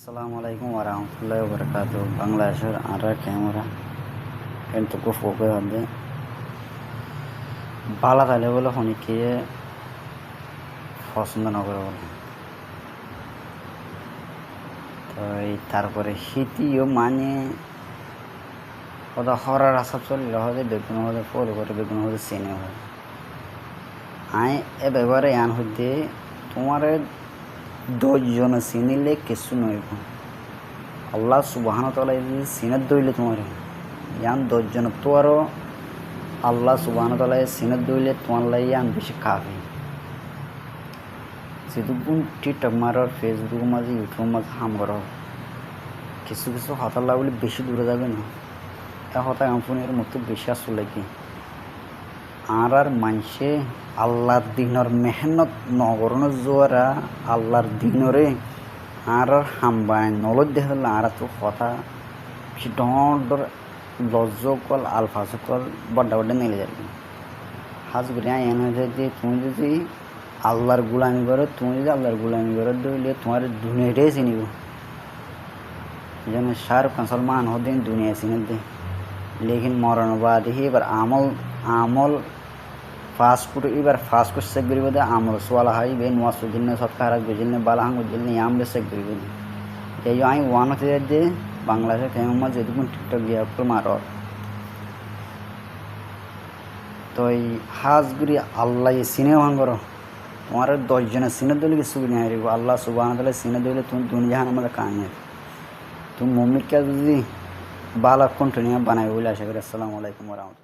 আসসালামু আলাইকুম ওরহমতুল্লাহি ওবরাকাতুহু। বাংলাদেশের আরা ক্যামেরা কিন্তু ফোকে হদে বালা তাইলে বলে অনেকে পছন্দ না করে বলে। তো তারপরে শীতিও মানে ওটা হরার আসাব চলিল হদে বেগুন হদে ফল করে বেগুন হদে চেনে হয়। আয় এ ব্যাপারে আন হইতে তোমার 10 জন চিনিলে কিছু নইব। আল্লাহ সুবহানাহু ওয়া তাআলা যদি সিনত দইলে তোমার ইয়ান 10 জন তো আরো আল্লাহ সুবহানাহু ওয়া তাআলা সিনত দইলে তোমার লাই ইয়ান বেশি কাফি। যেটুকুন টিকটক মারার ফেসবুক মাঝে ইউটিউব মাঝে হাম করো কিছু কিছু হতাল্লা বলে বেশি দূরে যাবে না। এ হতা কোম্পানির মতো বেশি আসলে কি আর মানুষে আল্লাহর দিনের মেহনত নগরণ জোয়ারা আল্লাহর দিনরে আর হামবাই নলত দেখা আর তো কথা বেশি ডর লজ্জকল আলফাজকল বড্ডা বড্ডা নেলে যাবে। হাজ করে এন হয়ে যায় যে তুমি যদি আল্লাহর গুলামি করো দইলে তোমার দুনিয়াটাই চিনিব। যেন শাহরুখ খান সলমান হদিন দুনিয়া চিনে দে লেকিন মরণ বাদ এবার আমল ফাস্টফুড এবার ফাস্টফুড চেক করিব দে আমল সোয়ালা হাই বে নোয়াসুদ্দিন সৎকার গজিল নে বালা হাং গজিল নে আম বে চেক করিব দে এই আমি ওয়ান হতে যে বাংলাদেশের ফেমাস যেটুকু টিকটক দিয়ে মার তো এই হাজগুড়ি আল্লাহ সিনে ভাঙ করো তোমার 10 জনের সিনে দিলে কিছু না হারিব। আল্লাহ সুবহানাহু ওয়া তাআলা সিনে দিলে তুমি দুনিয়া আমাদের কাহিনী তুমি মম্মিকে যদি বালা কন্টিনিউ বানাই বলে আশা করি। আসসালামু আলাইকুম ওয়া রাহমাতুল্লাহ।